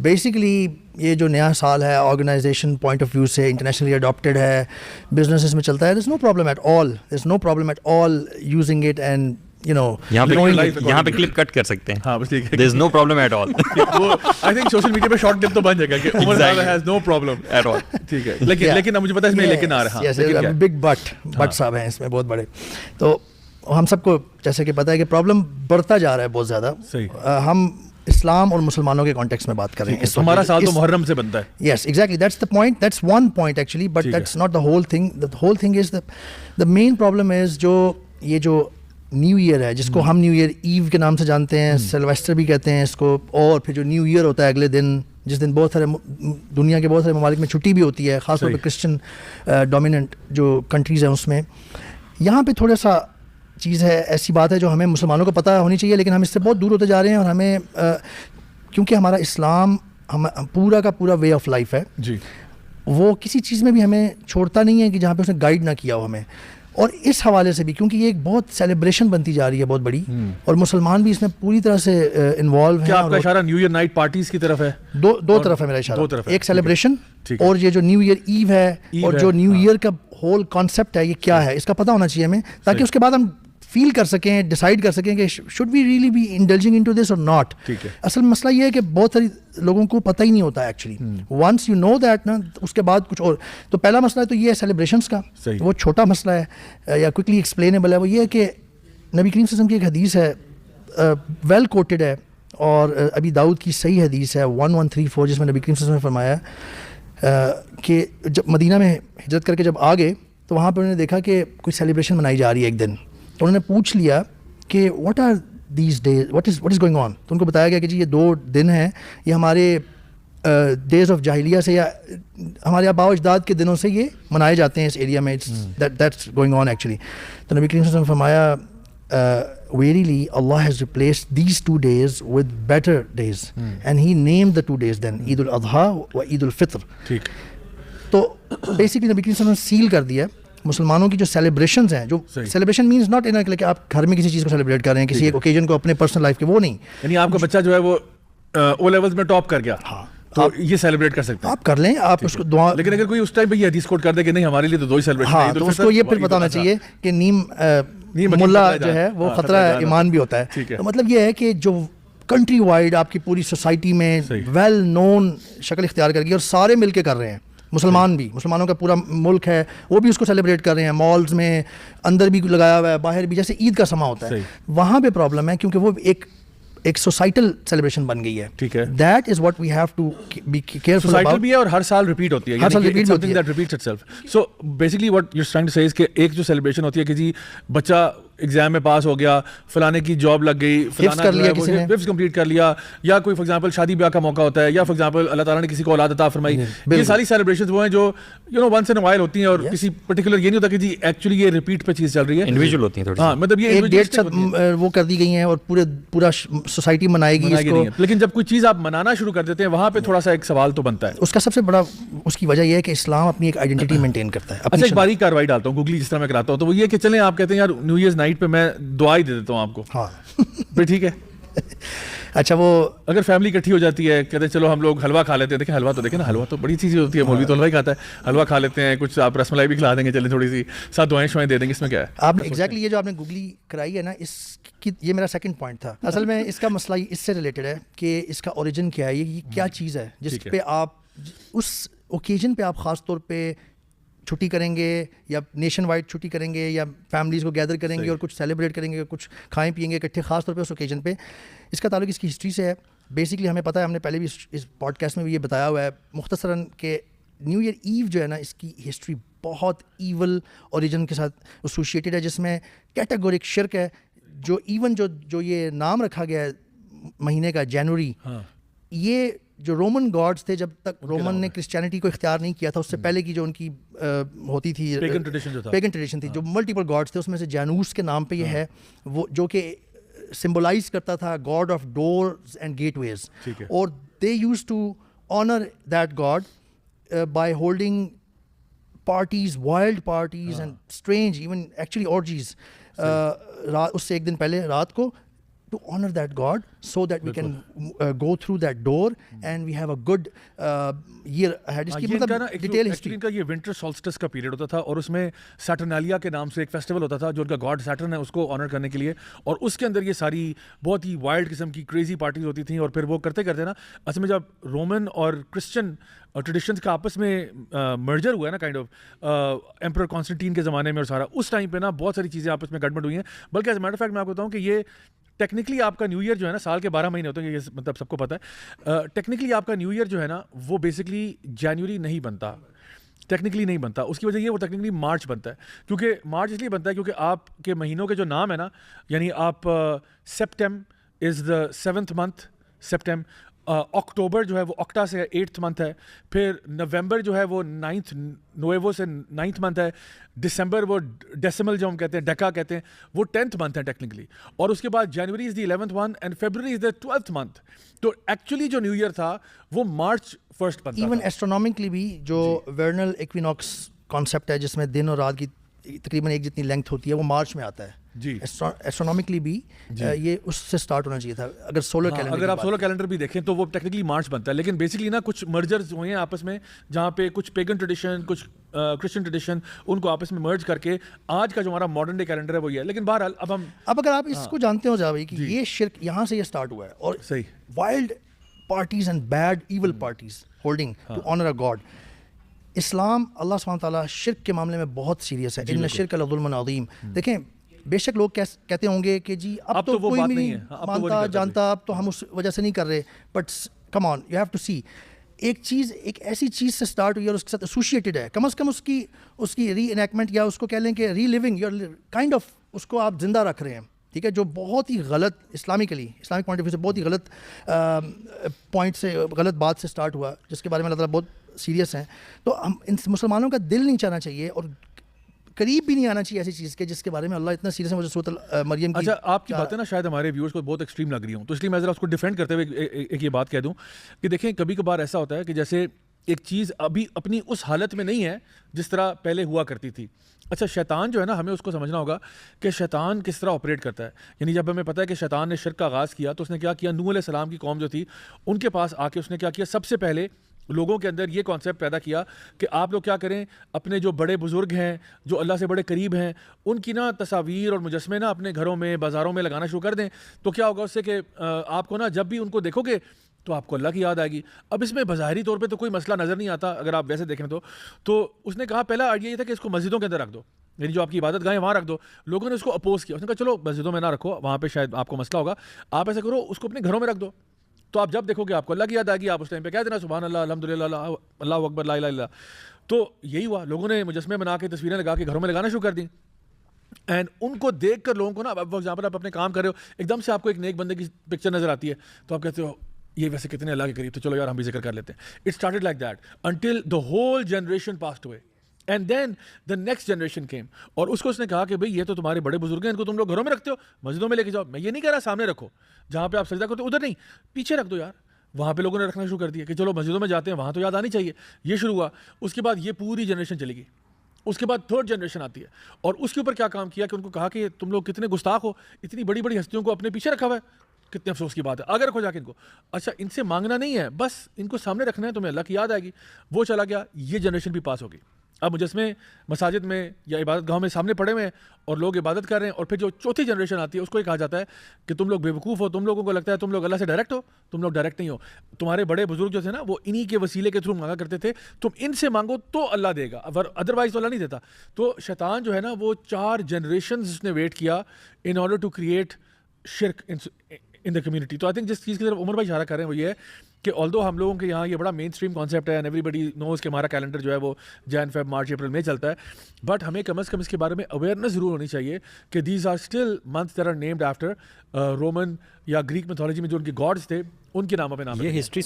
Basically یہ جو نیا سال ہے آرگنائزیشن پوائنٹ آف ویو سے انٹرنیشنلی اڈاپٹیڈ ہے, بزنس میں چلتا ہے, there is no problem at all, there is no problem at all using it and یہاں پہ کلپ کٹ کر سکتے ہیں. ہاں there is no problem at all. I think social media پہ شارٹ کلپ تو بن جائے گا کہ عمر صاحب has no problem at all. ٹھیک ہے, لیکن مجھے پتا ہے اس میں لیکن آ رہا ہے بگ بٹ صاحب ہیں اس میں بہت بڑے. تو ہم سب کو جیسے کہ پتہ ہے کہ پرابلم بڑھتا جا رہا ہے بہت زیادہ. ہم اسلام اور مسلمانوں کے کانٹیکس میں بات کر رہے ہیں. ہمارا سال تو محرم سے بنتا ہے. Yes exactly, that's the point, that's one point actually, but that's not the whole thing. The whole thing is the main problem is جو یہ جو نیو ایئر ہے جس کو ہم نیو ایئر ایو کے نام سے جانتے ہیں, سلویسٹر بھی کہتے ہیں اس کو, اور پھر جو نیو ایئر ہوتا ہے اگلے دن, جس دن بہت سارے دنیا کے بہت سارے ممالک میں چھٹی بھی ہوتی ہے, خاص طور پہ کرسچن ڈومیننٹ جو کنٹریز ہیں اس میں. یہاں پہ تھوڑا سا چیز ہے, ایسی بات ہے جو ہمیں مسلمانوں کو پتہ ہونی چاہیے, لیکن ہم اس سے بہت دور ہوتے جا رہے ہیں. اور ہمیں کیونکہ ہمارا اسلام ہم پورا کا پورا وے آف لائف ہے جی, وہ کسی چیز میں بھی ہمیں چھوڑتا نہیں ہے کہ جہاں پہ اس نے گائیڈ نہ کیا ہو ہمیں. اور اس حوالے سے بھی کیونکہ یہ ایک بہت سیلیبریشن بنتی جا رہی ہے بہت بڑی, اور مسلمان بھی اس میں پوری طرح سے انوالو ہیں. کیا آپ کا اشارہ نیو ایئر نائٹ پارٹیز کی طرف ہے؟ دو طرف ہے میرا اشارہ, ایک سیلیبریشن اور یہ جو نیو ایئر ایو ہے, اور جو نیو ایئر کا ہول کانسیپٹ ہے یہ کیا ہے, اس کا پتہ ہونا چاہیے ہمیں, تاکہ اس کے بعد ہم فیل کر سکیں, ڈیسائیڈ کر سکیں کہ should we really be indulging into this or not. اصل مسئلہ یہ ہے کہ بہت ساری لوگوں کو پتہ ہی نہیں ہوتا ہے actually. Once you know that نا, اس کے بعد کچھ اور. تو پہلا مسئلہ تو یہ ہے سیلیبریشنس کا, وہ چھوٹا مسئلہ ہے یا کوئکلی ایکسپلینیبل ہے. وہ یہ ہے کہ نبی کریم صلی اللہ علیہ وسلم کی ایک حدیث ہے, ویل کوٹڈ ہے, اور ابی داؤد کی صحیح حدیث ہے 1134, جس میں نبی کریم صلی اللہ علیہ وسلم نے فرمایا کہ جب مدینہ میں ہجرت کر کے جب آ گئے تو وہاں پہ انہوں نے دیکھا کہ کوئی سیلیبریشن منائی جا رہی ہے ایک دن. تو انہوں نے پوچھ لیا کہ what are these days, what is going on. تو ان کو بتایا گیا کہ جی یہ 2 دن ہیں, یہ ہمارے ڈیز آف جاہلیہ سے یا ہمارے آباء و اجداد کے دنوں سے یہ منائے جاتے ہیں اس ایریا میں, دیٹس گوئنگ آن ایکچولی. تو نبی کریم صلی اللہ علیہ وسلم نے فرمایا verily Allah has replaced these 2 days with better days, and he named the 2 days then, Eid al-Adha و عید الفطر. ٹھیک, تو بیسکلی نبی کریم صلی اللہ علیہ وسلم نے سیل کر دیا مسلمانوں کی جو سیلیبریشنز ہیں. جو سیلیبریشن مینز ناٹ ان کہ آپ گھر میں کسی چیز کو سیلیبریٹ کر رہے ہیں, کسی ایک اوکیزن کو اپنے پرسنل لائف کے, وہ نہیں. یعنی آپ کا بچہ جو ہے وہ او لیولز میں ٹاپ کر گیا, ہاں, تو یہ سیلیبریٹ کر سکتے ہیں, آپ کر لیں, آپ اس کو دعا. لیکن اگر کوئی اس ٹائم پہ یہ حدیث کوٹ کر دے کہ نہیں ہمارے لیے تو 2 ہی سیلیبریشن ہیں, تو اس کو یہ پھر پتا ہونا چاہیے کہ نیم ملا جو ہے وہ خطرہ ایمان بھی ہوتا ہے. تو مطلب یہ ہے کہ جو کنٹری وائڈ آپ کی پوری سوسائٹی میں ویل نون شکل اختیار کر گئی, اور سارے مل کے کر رہے ہیں, مسلمان بھی, مسلمانوں کا پورا ملک ہے وہ بھی اس کو سیلیبریٹ کر رہے ہیں, مالز میں اندر بھی لگایا ہوا ہے, باہر بھی, جیسے عید کا سما ہوتا ہے. وہاں پہ پرابلم ہے کیونکہ وہ ایک سوسائٹل سیلیبریشن بن گئی ہے. ٹھیک ہے, that is what we have to be careful. Societal بھی ہے اور ہر سال ریپیٹ ہوتی ہے, ہر سال ریپیٹ ہوتی ہے, that repeats itself. So basically what you are trying to say is کہ ایک جو سیلیبریشن ہوتی ہے کہ جی بچہ ایگزام میں پاس ہو گیا, فلانے کی جاب لگ گئی, حفظ کمپلیٹ کر لیا, یا کوئی فار ایگزامپل شادی بیاہ کا موقع ہوتا ہے, یا فار ایگزامپل اللہ تعالیٰ نے کسی کو اولاد عطا فرمائی. یہ ساری سیلیبریشنز وہ ہیں جو you know once in while ہوتی ہیں, اور کسی پرٹیکولر یہ نہیں ہوتا کہ جی ایکچولی یہ ریپیٹ پہ چیز چل رہی ہے, انڈیویجول ہوتی ہیں. ہاں, مطلب یہ ایک ڈیٹ وہ کر دی گئی ہیں اور پورا سوسائٹی منائے گی اس کو. لیکن جب کوئی چیز آپ منانا شروع کر دیتے ہیں وہاں پہ تھوڑا سا ایک سوال تو بنتا ہے. اس کا سب سے بڑا اس کی وجہ یہ ہے کہ اسلام اپنی ایک آئیڈینٹی مینٹین کرتا ہے. اچھا, ایک باریک کاروائی ڈالتا ہوں گوگلی جس طرح میں کراتا ہوں, تو وہ یہ کہ چلیں آپ کہتے ہیں یار نیو ایئرز نائٹ پہ میں دعا ہی دے دیتا ہوں آپ کو. ہاں پھر ٹھیک ہے. اچھا, وہ اگر فیملی اکٹھی ہو جاتی ہے, کہتے ہیں چلو ہم لوگ حلوہ کھا لیتے ہیں. دیکھیں حلوہ تو دیکھیں نا, حلوہ تو بڑی چیز ہوتی ہے, مولوی تو حلوہ ہی کھاتا ہے, حلوہ کھا لیتے ہیں, کچھ آپ رس ملائی بھی کھلا دیں گے, چلیں تھوڑی سی ساتھ دعائیں شوائیں دے دیں گے, اس میں کیا ہے. آپ نے ایگزیکٹلی یہ جو آپ نے گوگلی کرائی ہے نا, اس کی یہ میرا سیکنڈ پوائنٹ تھا. اصل میں اس کا مسئلہ اس سے ریلیٹڈ ہے کہ اس کا اوریجن کیا ہے, یہ کیا چیز ہے جس پہ آپ اس اوکیزن پہ آپ خاص طور پہ چھٹی کریں گے, یا نیشن وائڈ چھٹی کریں گے, یا فیملیز کو گیدر کریں گے اور کچھ سیلیبریٹ کریں گے, کچھ کھائیں پیئیں گے اکٹھے, خاص طور پہ اس اوکیزن پہ. اس کا تعلق اس کی ہسٹری سے ہے. بیسکلی ہمیں پتہ ہے, ہم نے پہلے بھی اس پوڈ کاسٹ میں بھی یہ بتایا ہوا ہے مختصراً, کہ نیو ایئر ایو جو ہے نا, اس کی ہسٹری بہت ایول اوریجن کے ساتھ ایسوسیٹیڈ ہے, جس میں کیٹیگورک شرک ہے. جو ایون جو یہ نام رکھا گیا ہے مہینے کا, جنوری, یہ جو رومن گاڈس تھے, جب تک رومن نے کرسچینٹی کو اختیار نہیں کیا تھا, اس سے پہلے کی جو ان کی ہوتی تھی پیگن ٹریڈیشن تھی, جو ملٹیپل گاڈس تھے, اس میں سے جانوس کے نام پہ یہ ہے, وہ جو کہ سمبلائز کرتا تھا god of doors and gateways. اور they use to honour that god by holding parties, wild parties and strange even actually orgies. اس سے ایک دن پہلے رات کو to honor that God so that we can go through that door and we have a good year ahead. اس کی مطلب detail history. ان کا یہ ونٹر سولسٹس کا پیریڈ ہوتا تھا اور اس میں سیٹرنالیا کے نام سے ایک فیسٹیول ہوتا تھا جو ان کا گاڈ سیٹرن ہے اس کو آنر کرنے کے لیے, اور اس کے اندر یہ ساری بہت ہی وائلڈ قسم کی کریزی پارٹیز ہوتی تھیں. اور پھر وہ کرتے کرتے نا اصل میں جب رومن اور کرسچن ٹریڈیشنس کا آپس میں مرجر ہوا ہے نا کائنڈ آف ایمپرر کانسٹنٹین کے زمانے میں, اور سارا اس ٹائم پہ نا بہت ساری چیزیں آپس میں گڑبڑ ہوئی ہیں. بلکہ as a matter of fact میں آپ کو بتاؤں کہ یہ ٹیکنیکلی آپ کا نیو ایئر جو ہے نا سال کے 12 مہینے ہوتے ہیں, یہ مطلب سب کو پتہ ہے. ٹیکنیکلی آپ کا نیو ایئر جو ہے نا وہ بیسکلی جنوری نہیں بنتا, ٹیکنیکلی نہیں بنتا. اس کی وجہ یہ وہ ٹیکنیکلی مارچ بنتا ہے, کیونکہ مارچ اس لیے بنتا ہے کیونکہ آپ کے مہینوں کے جو نام ہے نا, یعنی آپ سپٹم از دا 7th month, سپٹم. اکتوبر جو ہے وہ اکٹا سے 8th month ہے, پھر نومبر جو ہے وہ 9th نویوو سے 9th month ہے, دسمبر وہ ڈیسیمل جو ہم کہتے ہیں ڈیکا کہتے ہیں وہ 10th month ہے ٹیکنیکلی, اور اس کے بعد جنوری از دی 11th one and February is the 12th month. تو ایکچولی جو نیو ایئر تھا وہ مارچ 1st بنتا تھا. ایون ایسٹرونامکلی بھی جو ورنل ایکویناکس کانسیپٹ ہے جس میں دن اور رات کی تقریباً ایک جتنی لینتھ ہوتی ہے وہ مارچ میں آتا ہے. جی ایسٹرونامکلی بھی یہ اس سے سٹارٹ ہونا چاہیے تھا. اگر سولر کیلنڈر, اگر آپ سولر کیلنڈر بھی دیکھیں تو وہ ٹیکنیکلی مارچ بنتا ہے, لیکن بیسکلی نا کچھ مرجرز ہوئے ہیں آپس میں جہاں پہ کچھ پیگن ٹریڈیشن کچھ کرسچن ٹریڈیشن ان کو آپس میں مرج کر کے آج کا جو ہمارا ماڈرن ڈے کیلنڈر ہے وہ یہ ہے. لیکن بہرحال اب اگر آپ اس کو جانتے ہو جاوید کہ یہ شرک یہاں سے یہ سٹارٹ ہوا ہے, اور صحیح wild parties and bad evil parties holding to honour a god. Islam Allah سبحانہ تعالیٰ شرک کے معاملے میں بہت سیریس ہے. ان الشرک لظلم عظیم. دیکھیں بے شک لوگ کہتے ہوں گے کہ جی اب تو کوئی نہیں مانتا جانتا, اب تو ہم اس وجہ سے نہیں کر رہے, but come on you have to see ایک چیز ایک ایسی چیز سے اسٹارٹ ہوئی اور اس کے ساتھ ایسوسیٹیڈ ہے, کم از کم اس کی ری انیکٹمنٹ یا اس کو کہہ لیں کہ ری لیونگ یور کائنڈ آف اس کو آپ زندہ رکھ رہے ہیں, ٹھیک ہے, جو بہت ہی غلط Islamically Islamic point of view سے بہت ہی غلط پوائنٹ سے غلط بات سے اسٹارٹ ہوا, جس کے بارے میں اللہ تعالیٰ بہت سیریس ہیں. تو ہم ان مسلمانوں کا دل نہیں چاہنا چاہیے اور قریب بھی نہیں آنا چاہیے ایسی چیز کے جس کے بارے میں اللہ اتنا سیریس ہے. مجھے سورۃ مریم کی اچھا آپ کی باتیں نا شاید ہمارے ویورز کو بہت ایکسٹریم لگ رہی ہوں, تو اس لیے میں ذرا اس کو ڈیفینڈ کرتے ہوئے ایک یہ بات کہہ دوں کہ دیکھیں کبھی کبھار ایسا ہوتا ہے کہ جیسے ایک چیز ابھی اپنی اس حالت میں نہیں ہے جس طرح پہلے ہوا کرتی تھی. اچھا شیطان جو ہے نا ہمیں اس کو سمجھنا ہوگا کہ شیطان کس طرح آپریٹ کرتا ہے. یعنی جب ہمیں پتہ ہے کہ شیطان نے شرک کا آغاز کیا تو اس نے کیا کیا, نوح علیہ السلام کی قوم جو تھی ان کے پاس آ کے اس نے کیا کیا, سب سے پہلے لوگوں کے اندر یہ کانسیپٹ پیدا کیا کہ آپ لوگ کیا کریں, اپنے جو بڑے بزرگ ہیں جو اللہ سے بڑے قریب ہیں ان کی نا تصاویر اور مجسمے نا اپنے گھروں میں بازاروں میں لگانا شروع کر دیں. تو کیا ہوگا اس سے کہ آپ کو نا جب بھی ان کو دیکھو گے تو آپ کو اللہ کی یاد آئے گی. اب اس میں بظاہری طور پہ تو کوئی مسئلہ نظر نہیں آتا اگر آپ ویسے دیکھیں تو اس نے کہا پہلا آئیڈیا یہ تھا کہ اس کو مسجدوں کے اندر رکھ دو, یعنی جو آپ کی عبادت گاہیں وہاں رکھ دو. لوگوں نے اس کو اپوز کیا, اس نے کہا چلو مسجدوں میں نہ رکھو, وہاں پہ شاید آپ کو مسئلہ ہوگا, آپ ایسا کرو اس کو اپنے گھروں میں رکھ دو. تو آپ جب دیکھو گے آپ کو اللہ کی یاد آئے گی, آپ اس ٹائم پہ کہہ دینا سبحان اللہ الحمدللہ اللہ اکبر لا الہ الا اللہ. تو یہی ہوا, لوگوں نے مجسمے بنا کے تصویریں لگا کے گھروں میں لگانا شروع کر دیں, اینڈ ان کو دیکھ کر لوگوں کو نا اب جہاں پر آپ اپنے کام کر رہے ہو ایک دم سے آپ کو ایک نیک بندے کی پکچر نظر آتی ہے تو آپ کہتے ہو یہ ویسے کتنے اللہ کے قریب, تو چلو یار ہم بھی ذکر کر لیتے ہیں. It started like that until the whole generation passed away and then the next generation came. اور اس کو اس نے کہا کہ بھائی یہ تو تمہارے بڑے بزرگ ہیں, ان کو تم لوگ گھروں میں رکھتے ہو, مسجدوں میں لے کے جاؤ. میں یہ نہیں کہہ رہا سامنے رکھو, جہاں پہ آپ سجدہ کرتے ہو ادھر نہیں, پیچھے رکھ دو یار. وہاں پہ لوگوں نے رکھنا شروع کر دیا کہ چلو مسجدوں میں جاتے ہیں وہاں تو یاد آنی چاہیے. یہ شروع ہوا, اس کے بعد یہ پوری جنریشن چلی گئی. اس کے بعد 3rd جنریشن آتی ہے اور اس کے اوپر کیا کام کیا کہ ان کو کہا کہ تم لوگ کتنے گستاخ ہو, اتنی بڑی بڑی ہستیوں کو اپنے پیچھے رکھا ہوا ہے, کتنے افسوس کی بات ہے, اگر رکھو جا کے ان کو. اچھا ان سے مانگنا نہیں ہے, بس ان کو سامنے رکھنا ہے, تمہیں اللہ کی یاد آئے گی. وہ چلا گیا, یہ جنریشن بھی پاس ہو گئی. اب مجسمے مساجد میں یا عبادت گاہوں میں سامنے پڑے ہوئے ہیں اور لوگ عبادت کر رہے ہیں. اور پھر جو 4تھی جنریشن آتی ہے اس کو یہ کہا جاتا ہے کہ تم لوگ بے وقوف ہو, تم لوگوں کو لگتا ہے تم لوگ اللہ سے ڈائریکٹ ہو, تم لوگ ڈائریکٹ نہیں ہو. تمہارے بڑے بزرگ جو تھے نا وہ انہی کے وسیلے کے تھرو مانگا کرتے تھے, تم ان سے مانگو تو اللہ دے گا, ادروائز تو اللہ نہیں دیتا. تو شیطان جو ہے نا وہ 4 جنریشنز اس نے ویٹ کیا ان آرڈر ٹو کریٹ شرک ان دا کمیونٹی. تو آئی تھنک جس چیز کی طرف عمر بھائی اشارہ کر رہے ہیں وہ یہ ہے کہ آلدو ہم لوگوں کے یہاں یہ بڑا مین اسٹریم کانسیپٹ ہے اینڈ ایوری بڈی نوز کہ ہمارا کیلنڈر جو ہے وہ جن فیب مارچ اپریل میں چلتا ہے, بٹ ہمیں کم از کم اس کے بارے میں اویئرنیس ضرور ہونی چاہیے کہ these are still months that are named after Roman یا گریک میتھولوجی میں جو ان کے گاڈس تھے ان کے ناموں پہ نام. یہ ہسٹری